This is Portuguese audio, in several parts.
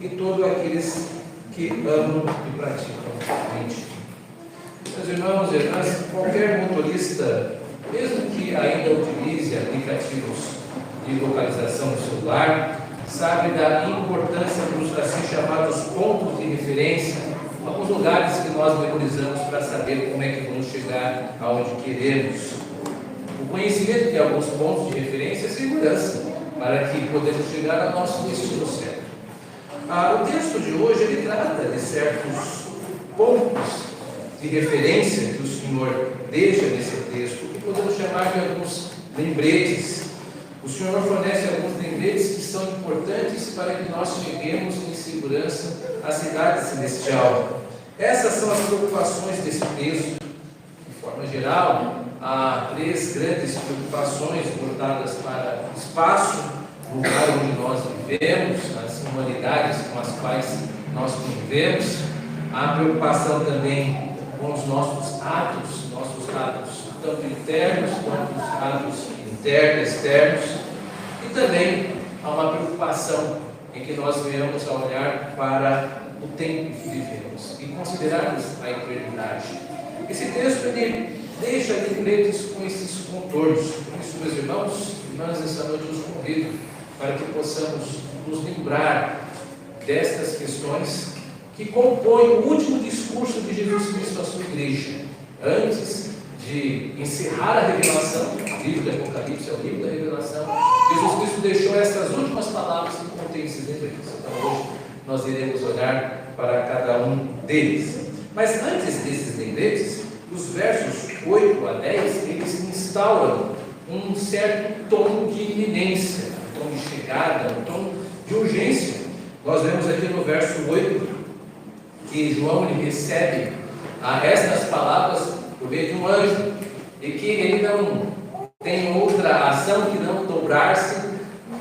e todos aqueles que amam e praticam mente. Meus irmãos e irmãs, qualquer motorista, mesmo que ainda utilize aplicativos de localização no celular, sabe da importância dos assim chamados pontos de referência, alguns lugares que nós memorizamos para saber como é que vamos chegar aonde queremos. O conhecimento de alguns pontos de referência é segurança, para que podemos chegar ao nosso destino certo. O texto de hoje, ele trata de certos pontos de referência que o Senhor deixa nesse texto, que podemos chamar de alguns lembretes. O Senhor fornece alguns lembretes que são importantes para que nós cheguemos em segurança à cidade celestial. Essas são as preocupações desse texto. De forma geral, há 3 grandes preocupações voltadas para o espaço, o lugar onde nós vivemos, as humanidades com as quais nós convivemos. Há preocupação também com os nossos atos tanto internos quanto os atos externos. E também há uma preocupação em que nós venhamos a olhar para o tempo que vivemos e considerarmos a eternidade. Esse texto, ele deixa lembretes com esses contornos. Por isso, meus irmãos e irmãs, essa noite os convido para que possamos nos lembrar destas questões que compõem o último discurso de Jesus Cristo à sua igreja. Antes de encerrar a revelação, o livro do Apocalipse é o livro da revelação, Jesus Cristo deixou essas últimas palavras que contêm esses lembretes. Então hoje nós iremos olhar para cada um deles. Mas antes desses lembretes, os versos 8 a 10, eles instauram um certo tom de iminência, um tom de chegada, um tom de urgência. Nós vemos aqui no verso 8 que João ele recebe estas palavras por meio de um anjo, e que ele não tem outra ação que não dobrar-se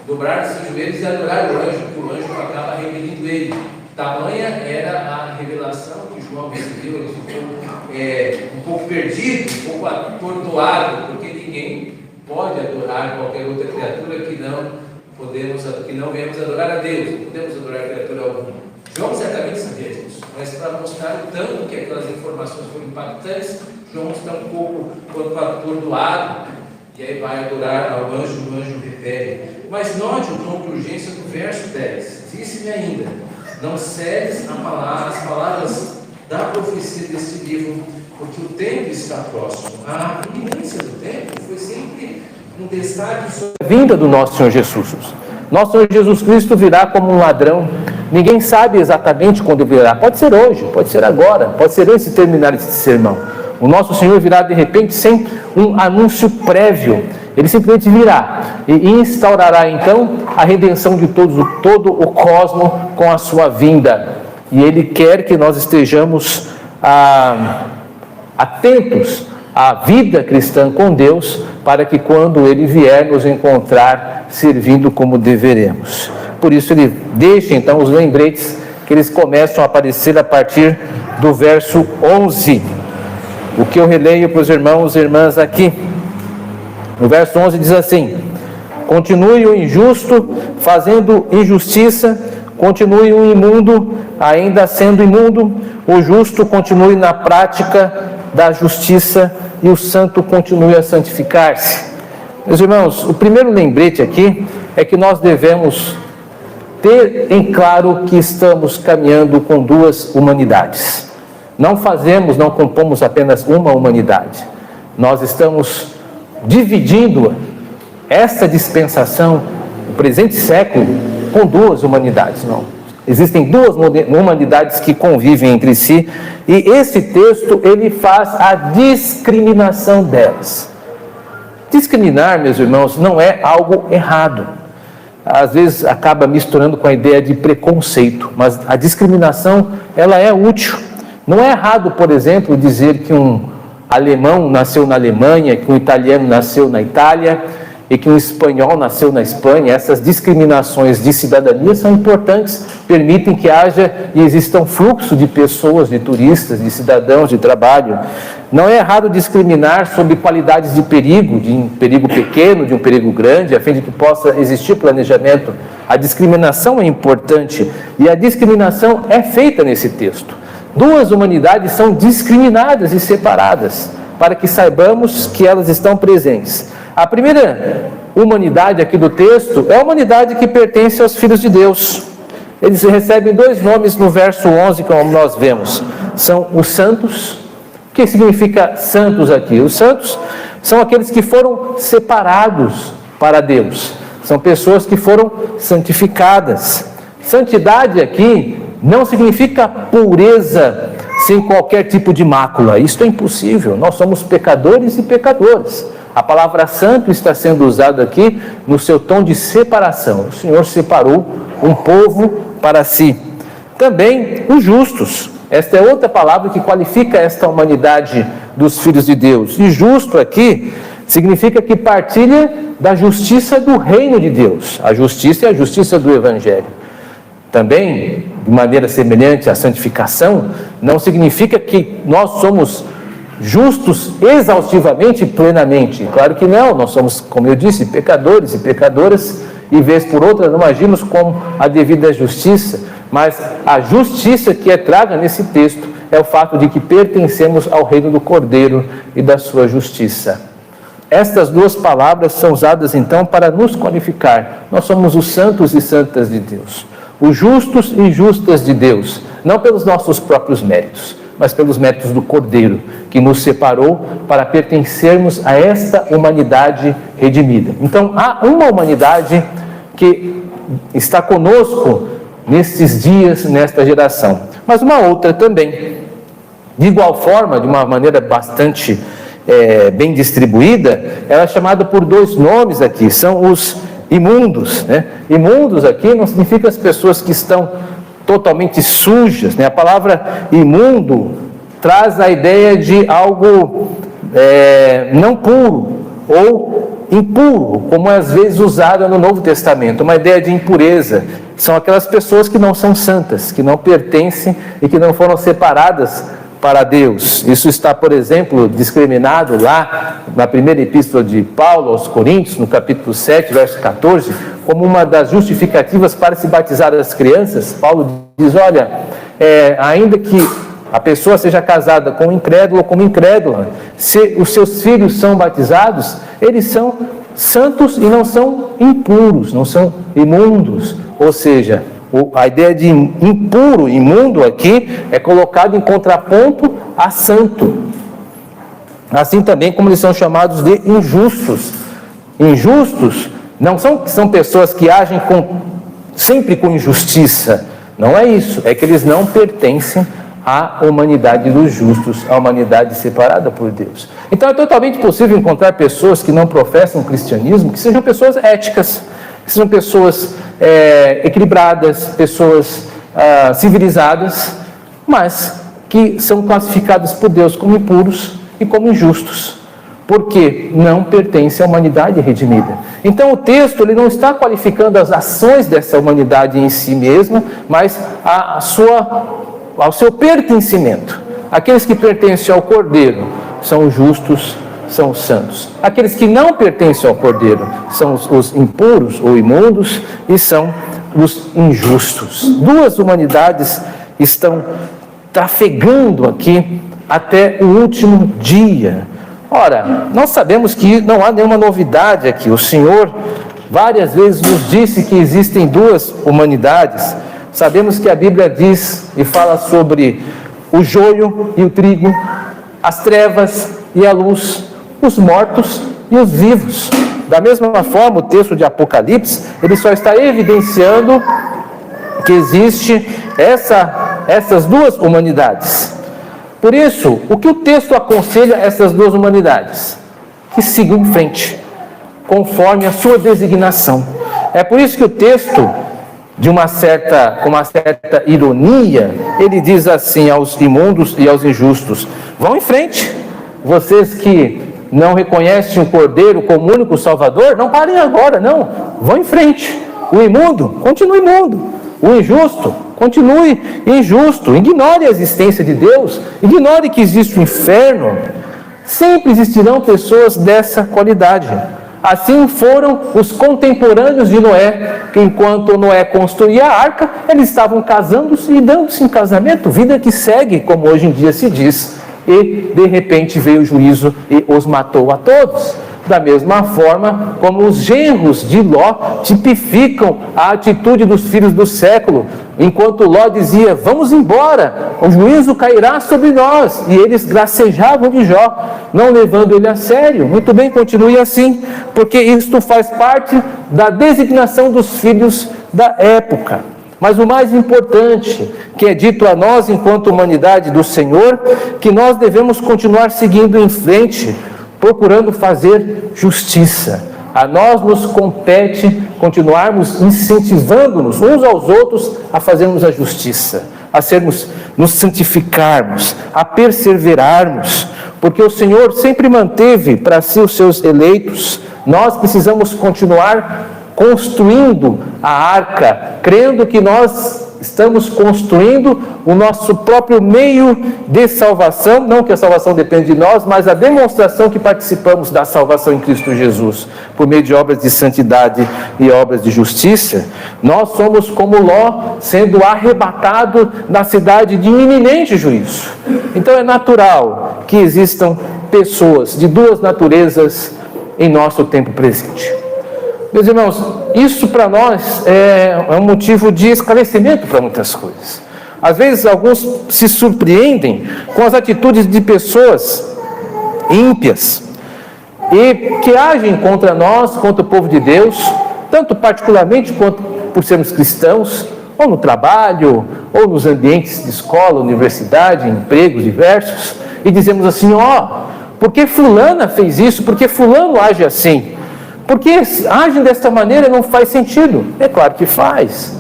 os joelhos e adorar o anjo, porque o anjo acaba revelindo ele. Tamanha era a revelação que João recebeu. Ele ficou um pouco perdido, um pouco atordoado, porque ninguém pode adorar qualquer outra criatura que não venhamos adorar a Deus, não podemos adorar criatura alguma. João certamente sabia disso, mas para mostrar o tanto que aquelas informações foram impactantes, João está um pouco atordoado, e aí vai adorar ao anjo, o anjo repele. Mas note o tom de urgência do verso 10. Disse-me ainda: não cedes as palavras da profecia deste livro, porque o tempo está próximo. A iminência do tempo foi sempre um destaque sobre a vinda do nosso Senhor Jesus. Nosso Senhor Jesus Cristo virá como um ladrão. Ninguém sabe exatamente quando virá. Pode ser hoje, pode ser agora, pode ser antes de terminar esse sermão. O nosso Senhor virá de repente sem um anúncio prévio. Ele simplesmente virá e instaurará então a redenção de todo o cosmo com a sua vinda. E Ele quer que nós estejamos atentos à vida cristã com Deus, para que quando Ele vier nos encontrar servindo como deveremos. Por isso Ele deixa então os lembretes, que eles começam a aparecer a partir do verso 11. O que eu releio para os irmãos e irmãs aqui. No verso 11 diz assim: continue o injusto fazendo injustiça, continue o imundo ainda sendo imundo, o justo continue na prática da justiça e o santo continue a santificar-se. Meus irmãos, o primeiro lembrete aqui é que nós devemos ter em claro que estamos caminhando com duas humanidades. Não compomos apenas uma humanidade. Nós estamos dividindo essa dispensação, o presente século, com duas humanidades. Não. Existem duas humanidades que convivem entre si, e esse texto ele faz a discriminação delas. Discriminar, meus irmãos, não é algo errado. Às vezes acaba misturando com a ideia de preconceito, mas a discriminação ela é útil. Não é errado, por exemplo, dizer que um alemão nasceu na Alemanha, que um italiano nasceu na Itália, e que um espanhol nasceu na Espanha, essas discriminações de cidadania são importantes, permitem que haja e exista um fluxo de pessoas, de turistas, de cidadãos, de trabalho. Não é errado discriminar sobre qualidades de perigo, de um perigo pequeno, de um perigo grande, a fim de que possa existir planejamento. A discriminação é importante e a discriminação é feita nesse texto. Duas humanidades são discriminadas e separadas, para que saibamos que elas estão presentes. A primeira humanidade aqui do texto é a humanidade que pertence aos filhos de Deus. Eles recebem dois nomes no verso 11, como nós vemos. São os santos. O que significa santos aqui? Os santos são aqueles que foram separados para Deus. São pessoas que foram santificadas. Santidade aqui não significa pureza sem qualquer tipo de mácula. Isto é impossível. Nós somos pecadores e pecadoras. A palavra santo está sendo usada aqui no seu tom de separação. O Senhor separou um povo para si. Também os justos. Esta é outra palavra que qualifica esta humanidade dos filhos de Deus. E justo aqui significa que partilha da justiça do reino de Deus. A justiça é a justiça do Evangelho. Também, de maneira semelhante à santificação, não significa que nós somos justos exaustivamente e plenamente. Claro que não, nós somos, como eu disse, pecadores e pecadoras, e vez por outra não agimos com a devida justiça, mas a justiça que é traga nesse texto é o fato de que pertencemos ao reino do Cordeiro e da sua justiça. Estas duas palavras são usadas então para nos qualificar. Nós somos os santos e santas de Deus, os justos e justas de Deus, não pelos nossos próprios méritos, mas pelos méritos do Cordeiro, que nos separou para pertencermos a esta humanidade redimida. Então, há uma humanidade que está conosco nesses dias, nesta geração, mas uma outra também. De igual forma, de uma maneira bastante bem distribuída, ela é chamada por dois nomes aqui, são os imundos, né? Imundos aqui não significa as pessoas que estão totalmente sujas, né? A palavra imundo traz a ideia de algo não puro ou impuro, como é às vezes usada no Novo Testamento, uma ideia de impureza. São aquelas pessoas que não são santas, que não pertencem e que não foram separadas para Deus. Isso está, por exemplo, discriminado lá na primeira epístola de Paulo aos Coríntios, no capítulo 7, verso 14, como uma das justificativas para se batizar as crianças. Paulo diz, olha, ainda que a pessoa seja casada com um incrédulo ou como incrédula, se os seus filhos são batizados, eles são santos e não são impuros, não são imundos. Ou seja, a ideia de impuro, imundo aqui, é colocado em contraponto a santo. Assim também como eles são chamados de injustos. Injustos não são pessoas que agem sempre com injustiça. Não é isso, é que eles não pertencem à humanidade dos justos, à humanidade separada por Deus. Então é totalmente possível encontrar pessoas que não professam o cristianismo, que sejam pessoas éticas, que sejam pessoas equilibradas, pessoas civilizadas, mas que são classificadas por Deus como impuros e como injustos, porque não pertencem à humanidade redimida. Então o texto ele não está qualificando as ações dessa humanidade em si mesma, mas ao seu pertencimento. Aqueles que pertencem ao Cordeiro são os justos, são os santos. Aqueles que não pertencem ao Cordeiro são os impuros ou imundos e são os injustos. Duas humanidades estão trafegando aqui até o último dia. Ora, nós sabemos que não há nenhuma novidade aqui. O Senhor várias vezes nos disse que existem duas humanidades. Sabemos que a Bíblia diz e fala sobre o joio e o trigo, as trevas e a luz, os mortos e os vivos. Da mesma forma, o texto de Apocalipse, ele só está evidenciando que existe essas duas humanidades. Por isso, o que o texto aconselha essas duas humanidades? Que sigam em frente, conforme a sua designação. É por isso que o texto, com uma certa ironia, ele diz assim aos imundos e aos injustos: vão em frente, vocês que não reconhecem o Cordeiro como único Salvador, não parem agora, não. Vão em frente. O imundo, continue imundo. O injusto, continue injusto. Ignore a existência de Deus. Ignore que existe o inferno. Sempre existirão pessoas dessa qualidade. Assim foram os contemporâneos de Noé, que enquanto Noé construía a arca, eles estavam casando-se e dando-se em casamento, vida que segue, como hoje em dia se diz. E de repente veio o juízo e os matou a todos. Da mesma forma como os genros de Ló tipificam a atitude dos filhos do século. Enquanto Ló dizia, vamos embora, o juízo cairá sobre nós. E eles gracejavam de Jó, não levando ele a sério. Muito bem, continue assim, porque isto faz parte da designação dos filhos da época. Mas o mais importante, que é dito a nós enquanto humanidade do Senhor, que nós devemos continuar seguindo em frente, procurando fazer justiça. A nós nos compete continuarmos incentivando-nos uns aos outros a fazermos a justiça, a nos santificarmos, a perseverarmos, porque o Senhor sempre manteve para si os seus eleitos. Nós precisamos continuar construindo a arca, crendo que nós estamos construindo o nosso próprio meio de salvação, não que a salvação depende de nós, mas a demonstração que participamos da salvação em Cristo Jesus, por meio de obras de santidade e obras de justiça. Nós somos como Ló, sendo arrebatado na cidade de iminente juízo. Então é natural que existam pessoas de duas naturezas em nosso tempo presente. Meus irmãos, isso para nós é um motivo de esclarecimento para muitas coisas. Às vezes alguns se surpreendem com as atitudes de pessoas ímpias e que agem contra nós, contra o povo de Deus, tanto particularmente quanto por sermos cristãos, ou no trabalho, ou nos ambientes de escola, universidade, empregos diversos, e dizemos assim, por que fulana fez isso? Por que fulano age assim? Porque agem desta maneira não faz sentido. É claro que faz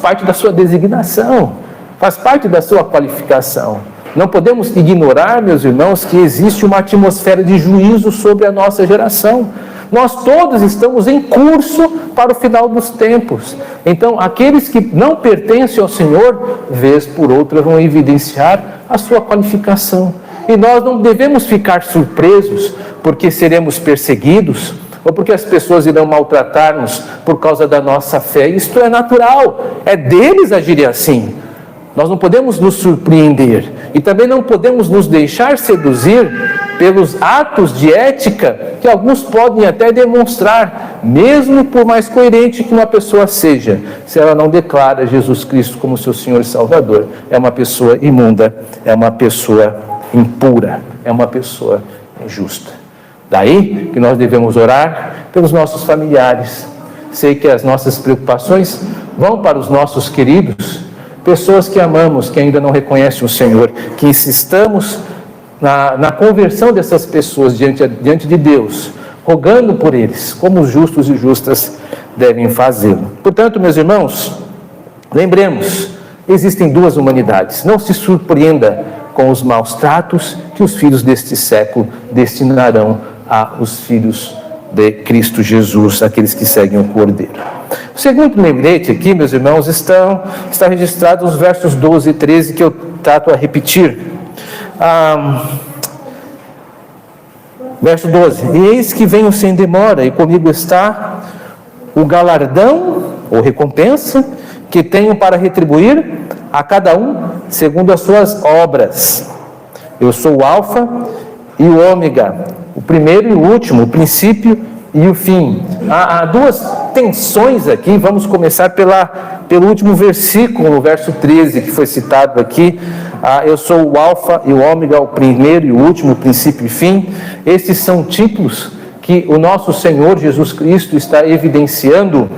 parte da sua designação, faz parte da sua qualificação. Não podemos ignorar, meus irmãos, que existe uma atmosfera de juízo sobre a nossa geração. Nós todos estamos em curso para o final dos tempos. Então, aqueles que não pertencem ao Senhor, vez por outra, vão evidenciar a sua qualificação. E nós não devemos ficar surpresos porque seremos perseguidos, ou porque as pessoas irão maltratar-nos por causa da nossa fé. Isto é natural, é deles agirem assim. Nós não podemos nos surpreender e também não podemos nos deixar seduzir pelos atos de ética que alguns podem até demonstrar, mesmo por mais coerente que uma pessoa seja, se ela não declara Jesus Cristo como seu Senhor e Salvador. É uma pessoa imunda, é uma pessoa impura, é uma pessoa injusta. Daí que nós devemos orar pelos nossos familiares. Sei que as nossas preocupações vão para os nossos queridos, pessoas que amamos, que ainda não reconhecem o Senhor, que insistamos na conversão dessas pessoas diante de Deus, rogando por eles, como os justos e justas devem fazê-lo. Portanto, meus irmãos, lembremos, existem duas humanidades. Não se surpreenda com os maus tratos que os filhos deste século destinarão aos filhos de Cristo Jesus, aqueles que seguem o Cordeiro. O segundo lembrete aqui, meus irmãos, está registrado nos versos 12 e 13, que eu trato a repetir. Verso 12: E eis que venho sem demora, e comigo está o galardão, ou recompensa, que tenho para retribuir a cada um segundo as suas obras. Eu sou o Alfa e o Ômega, o primeiro e o último, o princípio e o fim. Há duas tensões aqui. Vamos começar pelo último versículo, no verso 13, que foi citado aqui. Eu sou o Alfa e o Ômega, o primeiro e o último, o princípio e fim. Esses são títulos que o nosso Senhor Jesus Cristo está evidenciando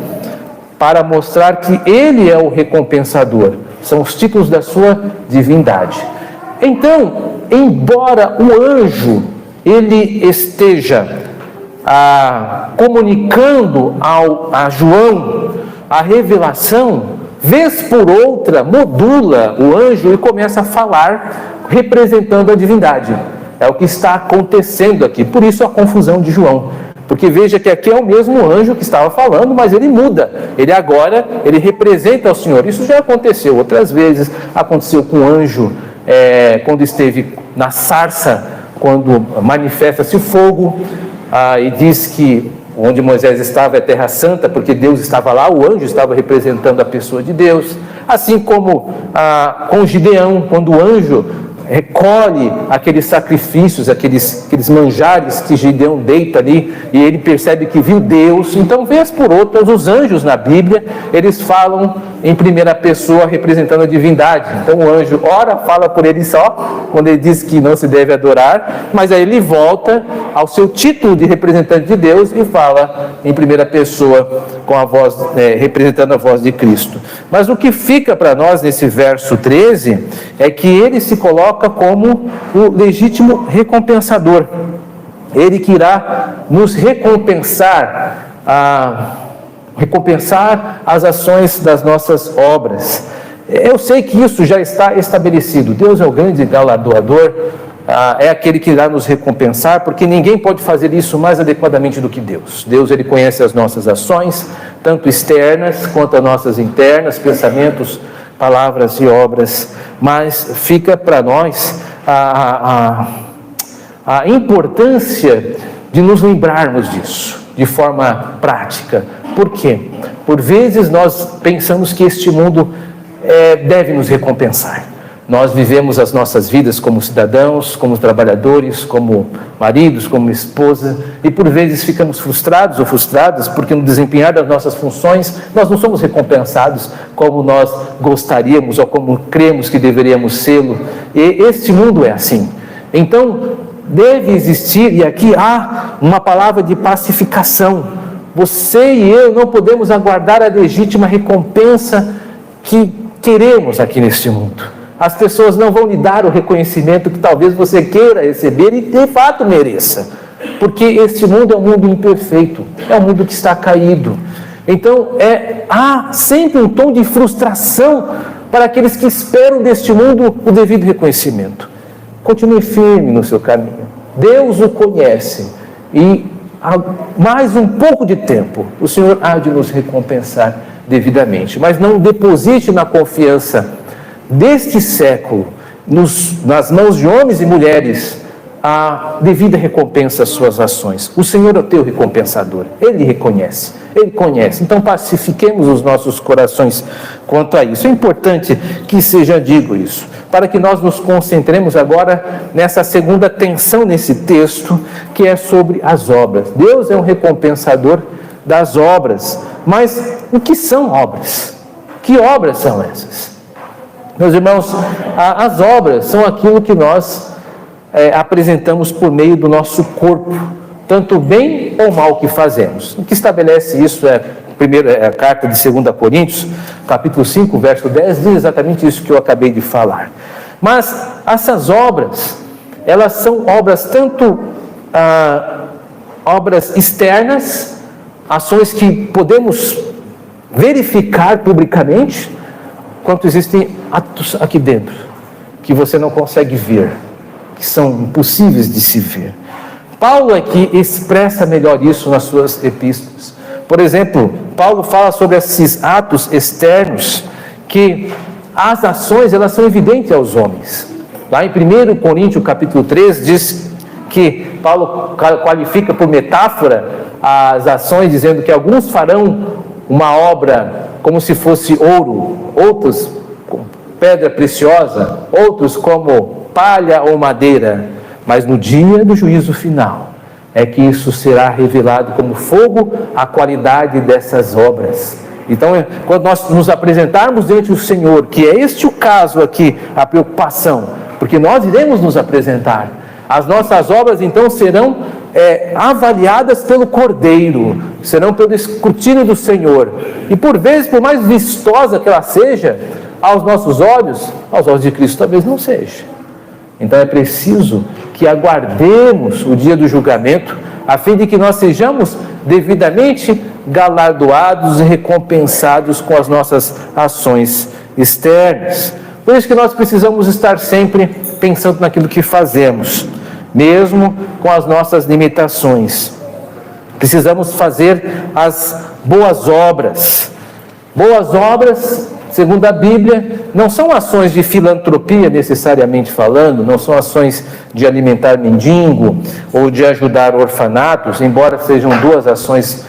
para mostrar que Ele é o recompensador. São os títulos da sua divindade. Então, embora o anjo ele esteja comunicando a João a revelação, vez por outra modula o anjo e começa a falar representando a divindade. É o que está acontecendo aqui. Por isso a confusão de João. Porque veja que aqui é o mesmo anjo que estava falando, mas ele muda. Ele agora, ele representa o Senhor. Isso já aconteceu outras vezes. Aconteceu com o anjo, quando esteve na sarça, quando manifesta-se o fogo, e diz que onde Moisés estava é terra santa, porque Deus estava lá, o anjo estava representando a pessoa de Deus. Assim como com Gideão, quando o anjo recolhe aqueles sacrifícios, aqueles manjares que Gideão deita ali, e ele percebe que viu Deus. Então, vez por outras, os anjos na Bíblia, eles falam em primeira pessoa, representando a divindade. Então, o anjo, ora, fala por ele só, quando ele diz que não se deve adorar, mas aí ele volta ao seu título de representante de Deus e fala em primeira pessoa, com a voz, representando a voz de Cristo. Mas o que fica para nós nesse verso 13 é que ele se coloca como o legítimo recompensador. Ele que irá nos recompensar as ações das nossas obras. Eu sei que isso já está estabelecido. Deus é o grande galardoador, é aquele que irá nos recompensar, porque ninguém pode fazer isso mais adequadamente do que Deus. Deus, ele conhece as nossas ações, tanto externas quanto as nossas internas, pensamentos, palavras e obras, mas fica para nós a importância de nos lembrarmos disso, de forma prática. Por quê? Por vezes nós pensamos que este mundo deve nos recompensar. Nós vivemos as nossas vidas como cidadãos, como trabalhadores, como maridos, como esposa, e por vezes ficamos frustrados ou frustradas porque no desempenhar das nossas funções nós não somos recompensados como nós gostaríamos ou como cremos que deveríamos sê-lo. E este mundo é assim. Então, deve existir, e aqui há uma palavra de pacificação. Você e eu não podemos aguardar a legítima recompensa que queremos aqui neste mundo. As pessoas não vão lhe dar o reconhecimento que talvez você queira receber e de fato mereça. Porque este mundo é um mundo imperfeito, é um mundo que está caído. Então, há sempre um tom de frustração para aqueles que esperam deste mundo o devido reconhecimento. Continue firme no seu caminho. Deus o conhece e há mais um pouco de tempo o Senhor há de nos recompensar devidamente. Mas não deposite na confiança deste século, nas mãos de homens e mulheres, a devida recompensa às suas ações. O Senhor é o teu recompensador, Ele reconhece, Ele conhece. Então pacifiquemos os nossos corações quanto a isso. É importante que seja dito isso, para que nós nos concentremos agora nessa segunda tensão nesse texto, que é sobre as obras. Deus é um recompensador das obras, mas o que são obras? Que obras são essas? Meus irmãos, as obras são aquilo que nós apresentamos por meio do nosso corpo, tanto bem ou mal que fazemos. O que estabelece isso é a carta de 2 Coríntios, capítulo 5, verso 10, diz exatamente isso que eu acabei de falar. Mas essas obras, elas são obras tanto obras externas, ações que podemos verificar publicamente, quanto existem atos aqui dentro, que você não consegue ver, que são impossíveis de se ver. Paulo aqui expressa melhor isso nas suas epístolas. Por exemplo, Paulo fala sobre esses atos externos, que as ações, elas são evidentes aos homens. Lá em 1 Coríntios, capítulo 3, diz que Paulo qualifica por metáfora as ações, dizendo que alguns farão uma obra como se fosse ouro, outros com pedra preciosa, outros como palha ou madeira, mas no dia do juízo final é que isso será revelado como fogo, a qualidade dessas obras. Então, quando nós nos apresentarmos diante do Senhor, que é este o caso aqui, a preocupação, porque nós iremos nos apresentar, as nossas obras então serão avaliadas pelo Cordeiro, serão pelo escrutínio do Senhor, e por vezes, por mais vistosa que ela seja, aos nossos olhos, aos olhos de Cristo talvez não seja. Então é preciso que aguardemos o dia do julgamento, a fim de que nós sejamos devidamente galardoados e recompensados com as nossas ações externas. Por isso que nós precisamos estar sempre pensando naquilo que fazemos. mesmo com as nossas limitações. Precisamos fazer as boas obras. Boas obras, segundo a Bíblia, não são ações de filantropia necessariamente falando, não são ações de alimentar mendigo ou de ajudar orfanatos, embora sejam duas ações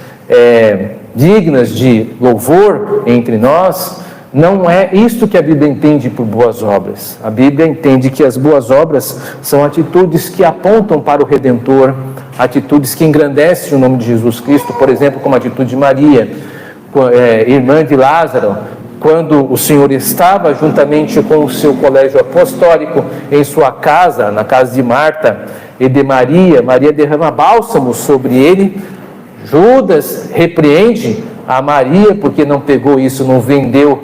dignas de louvor entre nós. Não é isto que a Bíblia entende por boas obras. A Bíblia entende que as boas obras são atitudes que apontam para o Redentor, atitudes que engrandecem o nome de Jesus Cristo, por exemplo, como a atitude de Maria, irmã de Lázaro, quando o Senhor estava juntamente com o seu colégio apostólico em sua casa, na casa de Marta e de Maria, Maria derrama bálsamo sobre ele. Judas repreende a Maria porque não pegou isso, não vendeu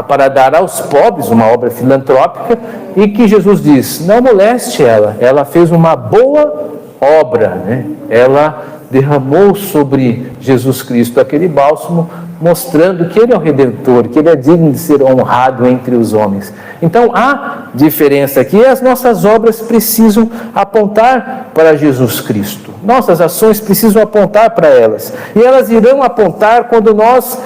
para dar aos pobres, uma obra filantrópica, e que Jesus diz, não moleste ela fez uma boa obra, né? Ela derramou sobre Jesus Cristo aquele bálsamo, mostrando que Ele é o Redentor, que Ele é digno de ser honrado entre os homens. Então, há diferença aqui, e as nossas obras precisam apontar para Jesus Cristo. Nossas ações precisam apontar para elas. E elas irão apontar quando nós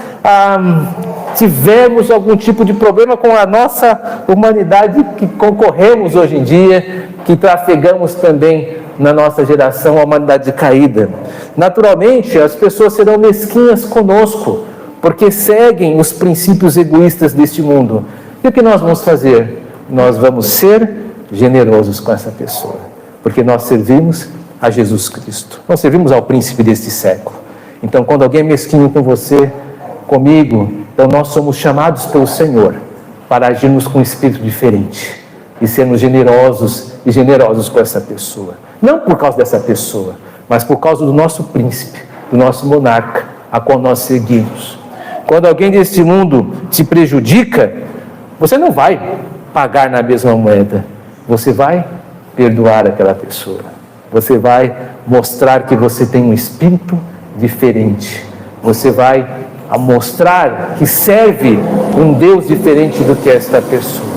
tivermos algum tipo de problema com a nossa humanidade que concorremos hoje em dia, que trafegamos também na nossa geração, a humanidade caída. Naturalmente, as pessoas serão mesquinhas conosco, porque seguem os princípios egoístas deste mundo. E o que nós vamos fazer? Nós vamos ser generosos com essa pessoa, porque nós servimos a Jesus Cristo. Nós servimos ao príncipe deste século. Então, quando alguém é mesquinho com você, comigo, então nós somos chamados pelo Senhor para agirmos com um espírito diferente e sermos generosos e generosos com essa pessoa. Não por causa dessa pessoa, mas por causa do nosso príncipe, do nosso monarca, a qual nós seguimos. Quando alguém deste mundo te prejudica, você não vai pagar na mesma moeda. Você vai perdoar aquela pessoa. Você vai mostrar que você tem um espírito diferente. Você vai mostrar que serve um Deus diferente do que esta pessoa.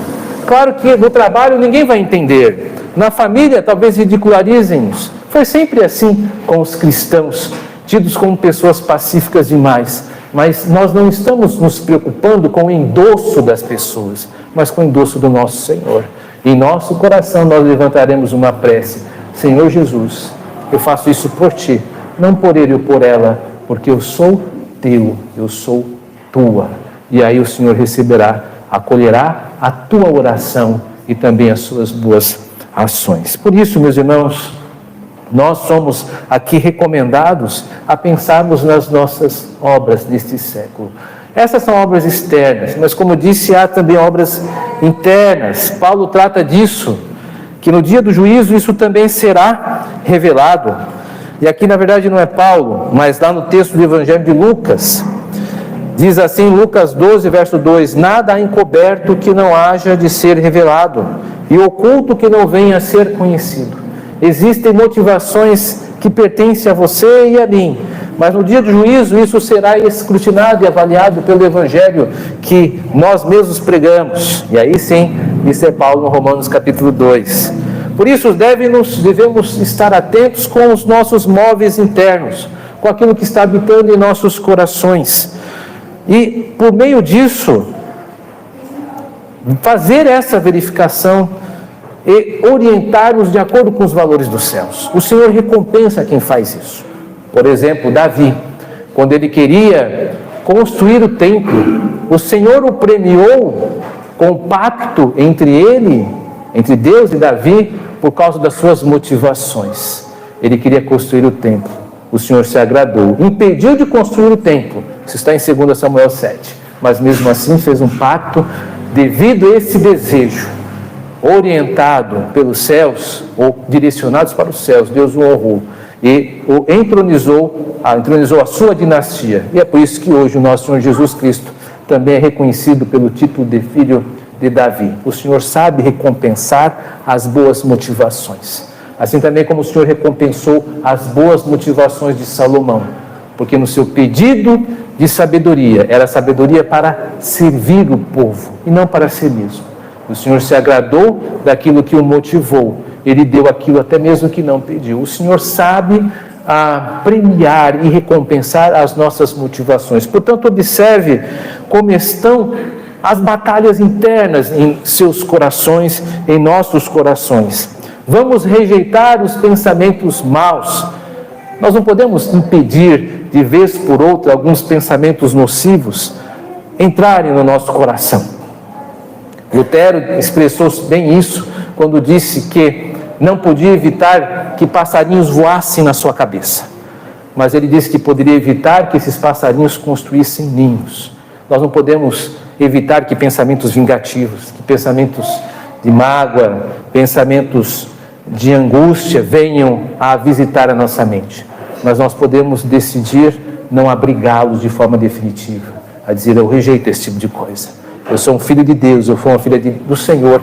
Claro que no trabalho ninguém vai entender. Na família talvez ridicularizem-nos. Foi sempre assim com os cristãos, tidos como pessoas pacíficas demais. Mas nós não estamos nos preocupando com o endosso das pessoas, mas com o endosso do nosso Senhor. Em nosso coração nós levantaremos uma prece. Senhor Jesus, eu faço isso por Ti, não por ele ou por ela, porque eu sou Teu, eu sou Tua. E aí o Senhor receberá, acolherá a Tua oração e também as Suas boas ações. Por isso, meus irmãos, nós somos aqui recomendados a pensarmos nas nossas obras deste século. Essas são obras externas, mas como disse, há também obras internas. Paulo trata disso, que no dia do juízo isso também será revelado. E aqui na verdade não é Paulo, mas lá no texto do Evangelho de Lucas, diz assim, Lucas 12, verso 2, nada há encoberto que não haja de ser revelado, e oculto que não venha a ser conhecido. Existem motivações que pertencem a você e a mim, mas no dia do juízo isso será escrutinado e avaliado pelo Evangelho que nós mesmos pregamos. E aí sim, isso é Paulo no Romanos capítulo 2. Por isso devemos estar atentos com os nossos móveis internos, com aquilo que está habitando em nossos corações. E por meio disso, fazer essa verificação e orientar-nos de acordo com os valores dos céus. O Senhor recompensa quem faz isso. Por exemplo, Davi, quando ele queria construir o templo, o Senhor o premiou com o pacto entre Deus e Davi, por causa das suas motivações. Ele queria construir o templo. O Senhor se agradou, impediu de construir o templo. Isso está em 2 Samuel 7. Mas mesmo assim fez um pacto devido a esse desejo. Orientado pelos céus, ou direcionados para os céus, Deus o honrou e o entronizou a sua dinastia. E é por isso que hoje o nosso Senhor Jesus Cristo também é reconhecido pelo título de filho de Davi. O Senhor sabe recompensar as boas motivações. Assim também como o Senhor recompensou as boas motivações de Salomão, porque no seu pedido de sabedoria, era sabedoria para servir o povo e não para si mesmo. O Senhor se agradou daquilo que o motivou Ele deu aquilo até mesmo que não pediu. O Senhor sabe premiar e recompensar as nossas motivações. Portanto, observe como estão as batalhas internas em seus corações, em nossos corações. Vamos rejeitar os pensamentos maus. Nós não podemos impedir, de vez por outra, alguns pensamentos nocivos entrarem no nosso coração. Lutero expressou bem isso quando disse que não podia evitar que passarinhos voassem na sua cabeça, mas ele disse que poderia evitar que esses passarinhos construíssem ninhos. Nós não podemos evitar que pensamentos vingativos, que pensamentos de mágoa, pensamentos de angústia venham a visitar a nossa mente, mas nós podemos decidir não abrigá-los de forma definitiva, a dizer: eu rejeito esse tipo de coisa, eu sou um filho de Deus, eu sou uma filha do Senhor,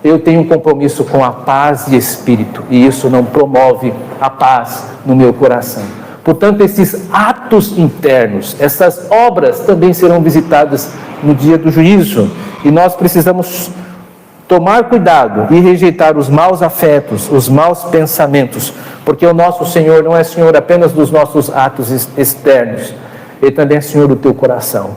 eu tenho um compromisso com a paz de espírito, e isso não promove a paz no meu coração. Portanto, esses atos internos, essas obras também serão visitadas no dia do juízo, e nós precisamos tomar cuidado e rejeitar os maus afetos, os maus pensamentos, porque o nosso Senhor não é Senhor apenas dos nossos atos externos, Ele também é Senhor do teu coração,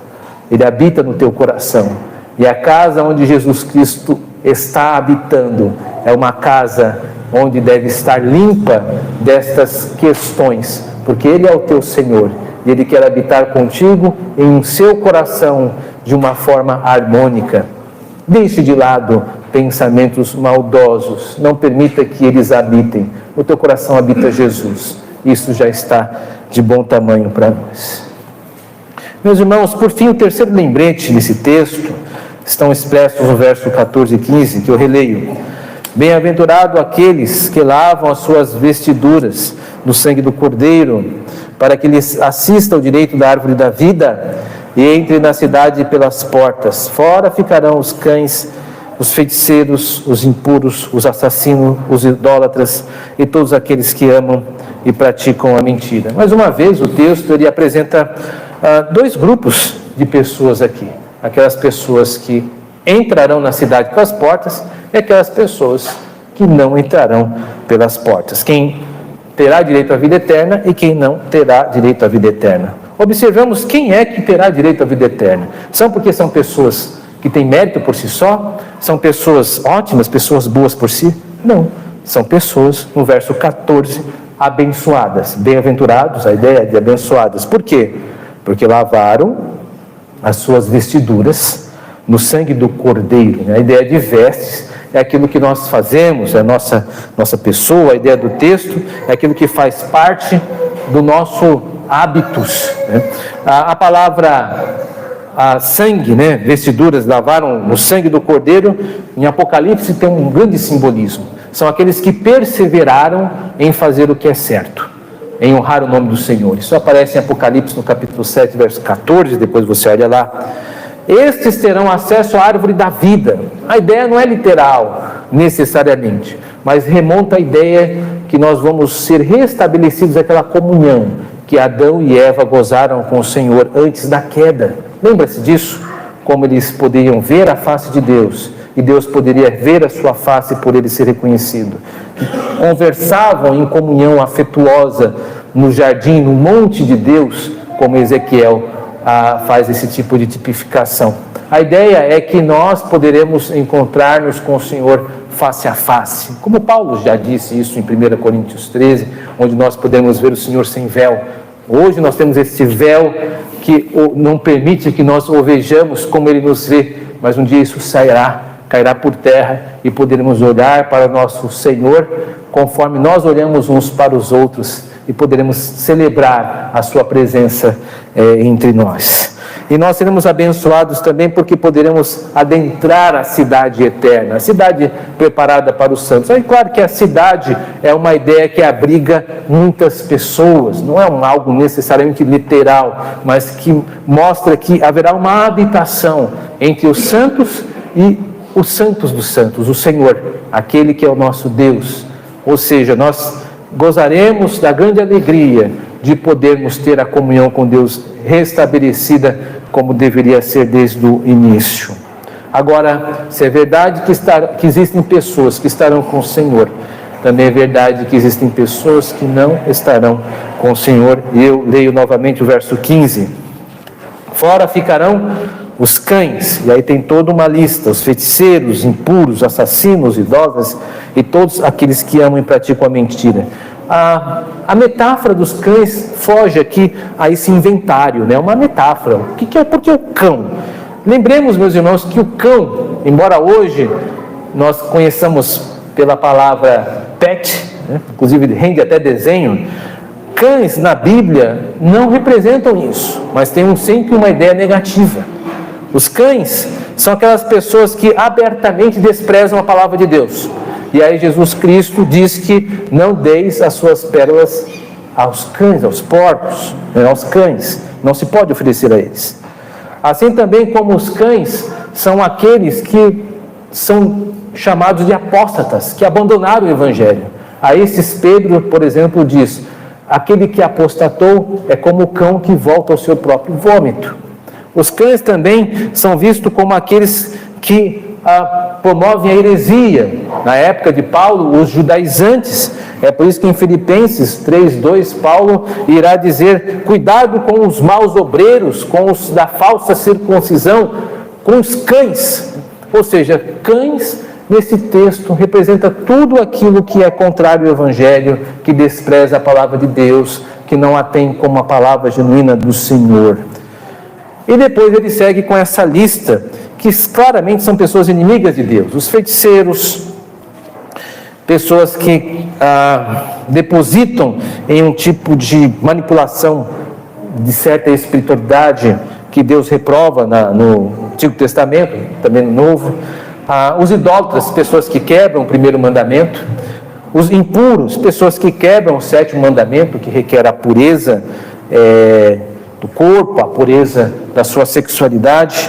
Ele habita no teu coração, e a casa onde Jesus Cristo está habitando é uma casa onde deve estar limpa destas questões, porque Ele é o teu Senhor, e Ele quer habitar contigo em seu coração de uma forma harmônica. Deixe de lado pensamentos maldosos, não permita que eles habitem. No teu coração habita Jesus, isso já está de bom tamanho para nós. Meus irmãos, por fim, o terceiro lembrete nesse texto estão expressos no verso 14 e 15, que eu releio. Bem-aventurado aqueles que lavam as suas vestiduras no sangue do Cordeiro, para que lhes assista o direito da árvore da vida e entre na cidade pelas portas. Fora ficarão os cães, os feiticeiros, os impuros, os assassinos, os idólatras e todos aqueles que amam e praticam a mentira. Mais uma vez, o texto ele apresenta dois grupos de pessoas aqui. Aquelas pessoas que entrarão na cidade pelas portas e aquelas pessoas que não entrarão pelas portas. Quem terá direito à vida eterna e quem não terá direito à vida eterna. Observamos quem é que terá direito à vida eterna. São porque são pessoas que têm mérito por si só? São pessoas ótimas, pessoas boas por si? Não. São pessoas, no verso 14, abençoadas. Bem-aventurados, a ideia de abençoadas. Por quê? Porque lavaram as suas vestiduras no sangue do Cordeiro. A ideia de vestes é aquilo que nós fazemos, é a nossa pessoa. A ideia do texto é aquilo que faz parte do nosso hábitos. A palavra sangue, vestiduras, lavaram no sangue do Cordeiro, em Apocalipse tem um grande simbolismo. São aqueles que perseveraram em fazer o que é certo, em honrar o nome do Senhor. Isso aparece em Apocalipse no capítulo 7, verso 14, depois você olha lá. Estes terão acesso à árvore da vida. A ideia não é literal, necessariamente, mas remonta à ideia que nós vamos ser restabelecidos àquela comunhão que Adão e Eva gozaram com o Senhor antes da queda. Lembra-se disso? Como eles poderiam ver a face de Deus, e Deus poderia ver a sua face por ele ser reconhecido. Conversavam em comunhão afetuosa no jardim, no monte de Deus, como Ezequiel faz esse tipo de tipificação. A ideia é que nós poderemos encontrar-nos com o Senhor face a face, como Paulo já disse isso em 1 Coríntios 13, onde nós podemos ver o Senhor sem véu. Hoje nós temos esse véu que não permite que nós o vejamos como Ele nos vê, mas um dia isso cairá por terra e poderemos olhar para o nosso Senhor conforme nós olhamos uns para os outros e poderemos celebrar a sua presença entre nós. E nós seremos abençoados também porque poderemos adentrar a cidade eterna, a cidade preparada para os santos. É claro que a cidade é uma ideia que abriga muitas pessoas, não é algo necessariamente literal, mas que mostra que haverá uma habitação entre os santos e os santos dos santos, o Senhor, aquele que é o nosso Deus. Ou seja, nós gozaremos da grande alegria de podermos ter a comunhão com Deus restabelecida como deveria ser desde o início. Agora, se é verdade que existem pessoas que estarão com o Senhor, também é verdade que existem pessoas que não estarão com o Senhor. E eu leio novamente o verso 15. Fora ficarão os cães, e aí tem toda uma lista: os feiticeiros, impuros, assassinos, idólatras e todos aqueles que amam e praticam a mentira. A metáfora dos cães foge aqui a esse inventário, né? Uma metáfora. Por que o cão? Lembremos, meus irmãos, que o cão, embora hoje nós conheçamos pela palavra pet, né? Inclusive rende até desenho, cães na Bíblia não representam isso, mas tem sempre uma ideia negativa. Os cães são aquelas pessoas que abertamente desprezam a palavra de Deus. E aí Jesus Cristo diz que não deis as suas pérolas aos cães, aos porcos, né, aos cães. Não se pode oferecer a eles. Assim também como os cães são aqueles que são chamados de apóstatas, que abandonaram o Evangelho. A esses Pedro, por exemplo, diz: aquele que apostatou é como o cão que volta ao seu próprio vômito. Os cães também são vistos como aqueles que promovem a heresia. Na época de Paulo, os judaizantes. É por isso que em Filipenses 3:2, Paulo irá dizer: cuidado com os maus obreiros, com os da falsa circuncisão, com os cães. Ou seja, cães nesse texto representa tudo aquilo que é contrário ao Evangelho, que despreza a palavra de Deus, que não a tem como a palavra genuína do Senhor. E depois ele segue com essa lista, que claramente são pessoas inimigas de Deus: os feiticeiros, pessoas que depositam em um tipo de manipulação de certa espiritualidade que Deus reprova no Antigo Testamento, também no Novo. Os idólatras, pessoas que quebram o primeiro mandamento. Os impuros, pessoas que quebram o sétimo mandamento, que requer a pureza do corpo, a pureza da sua sexualidade.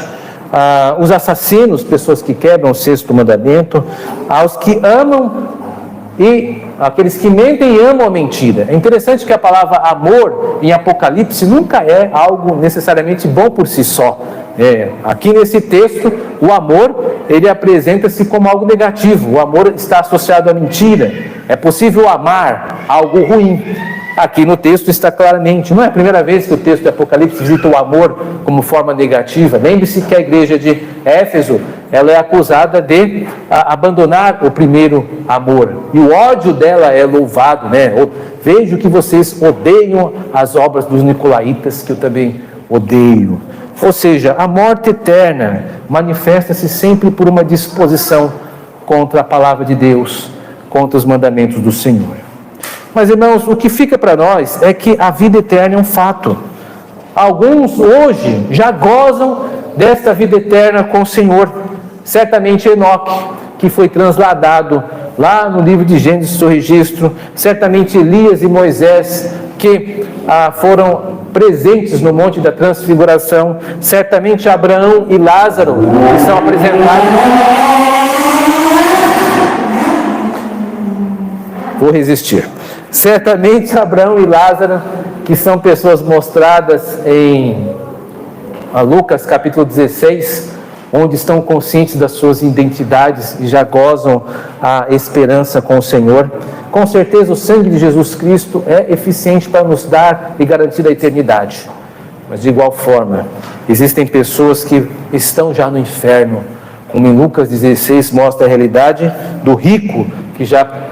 Os assassinos, pessoas que quebram o sexto mandamento. Os que amam e aqueles que mentem e amam a mentira. É interessante que a palavra amor em Apocalipse nunca é algo necessariamente bom por si só. Aqui nesse texto, o amor, ele apresenta-se como algo negativo. O amor está associado à mentira. É possível amar algo ruim. Aqui no texto está claramente. Não é a primeira vez que o texto de Apocalipse visita o amor como forma negativa. Lembre-se que a igreja de Éfeso, ela é acusada de abandonar o primeiro amor. E o ódio dela é louvado, né? Vejo que vocês odeiam as obras dos nicolaítas, que eu também odeio. Ou seja, a morte eterna manifesta-se sempre por uma disposição contra a palavra de Deus, contra os mandamentos do Senhor. Mas, irmãos, o que fica para nós é que a vida eterna é um fato. Alguns hoje já gozam desta vida eterna com o Senhor. Certamente Enoque, que foi transladado lá no livro de Gênesis, seu registro. Certamente Elias e Moisés, que foram presentes no Monte da Transfiguração. Certamente Abraão e Lázaro, que são apresentados. Vou resistir. Certamente Abraão e Lázaro, que são pessoas mostradas em Lucas capítulo 16, onde estão conscientes das suas identidades e já gozam a esperança com o Senhor. Com certeza o sangue de Jesus Cristo é eficiente para nos dar e garantir a eternidade. Mas de igual forma, existem pessoas que estão já no inferno, como em Lucas 16 mostra a realidade do rico que já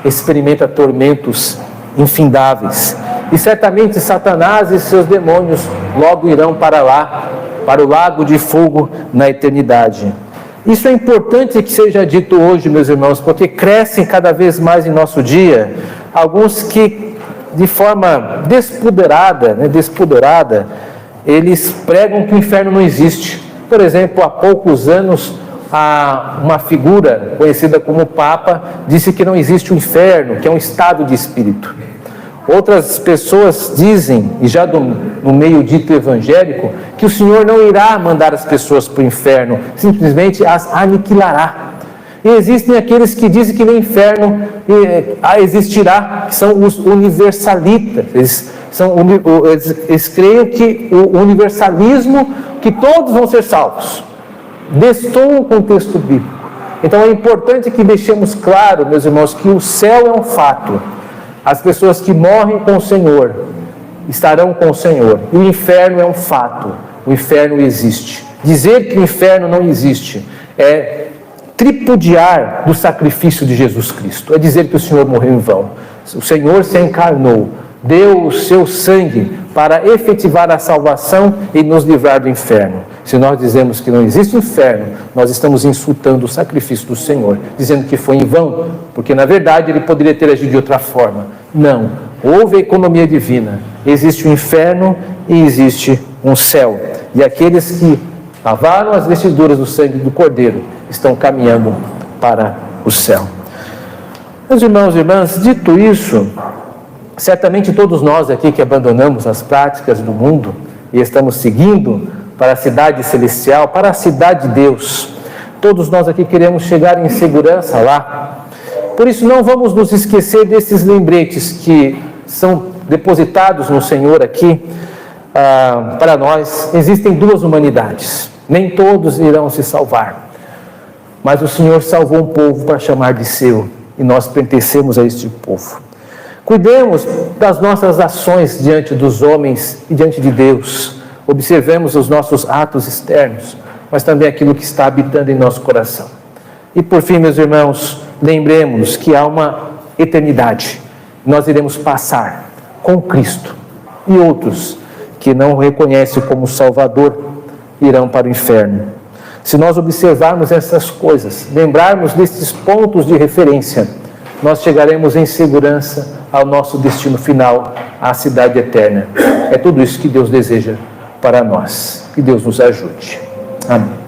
experimenta tormentos infindáveis. E certamente Satanás e seus demônios logo irão para lá, para o lago de fogo na eternidade. Isso é importante que seja dito hoje, meus irmãos, porque crescem cada vez mais em nosso dia alguns que, de forma despudorada, eles pregam que o inferno não existe. Por exemplo, há poucos anos, uma figura conhecida como Papa disse que não existe o inferno, que é um estado de espírito. Outras pessoas dizem, e já no meio dito evangélico, que o Senhor não irá mandar as pessoas para o inferno, simplesmente as aniquilará. E existem aqueles que dizem que no inferno existirá, que são os universalistas. Eles creem que o universalismo, que todos vão ser salvos. destoam com o texto bíblico. Então é importante que deixemos claro, meus irmãos, que o céu é um fato. As pessoas que morrem com o Senhor estarão com o Senhor. E o inferno é um fato. O inferno existe. Dizer que o inferno não existe é tripudiar do sacrifício de Jesus Cristo. É dizer que o Senhor morreu em vão. O Senhor se encarnou, deu o seu sangue para efetivar a salvação e nos livrar do inferno. Se nós dizemos que não existe inferno, nós estamos insultando o sacrifício do Senhor, dizendo que foi em vão, porque na verdade ele poderia ter agido de outra forma. Não, houve a economia divina, existe o inferno e existe um céu. E aqueles que lavaram as vestiduras do sangue do Cordeiro estão caminhando para o céu. Meus irmãos e irmãs, dito isso, certamente todos nós aqui que abandonamos as práticas do mundo e estamos seguindo para a cidade celestial, para a cidade de Deus, todos nós aqui queremos chegar em segurança lá. Por isso não vamos nos esquecer desses lembretes que são depositados no Senhor aqui. Para nós existem duas humanidades, nem todos irão se salvar, mas o Senhor salvou um povo para chamar de seu, e nós pertencemos a este povo. Cuidemos das nossas ações diante dos homens e diante de Deus. Observemos os nossos atos externos, mas também aquilo que está habitando em nosso coração. E por fim, meus irmãos, lembremos que há uma eternidade. Nós iremos passar com Cristo, e outros que não o reconhecem como Salvador irão para o inferno. Se nós observarmos essas coisas, lembrarmos desses pontos de referência, nós chegaremos em segurança ao nosso destino final, à cidade eterna. É tudo isso que Deus deseja para nós. Que Deus nos ajude. Amém.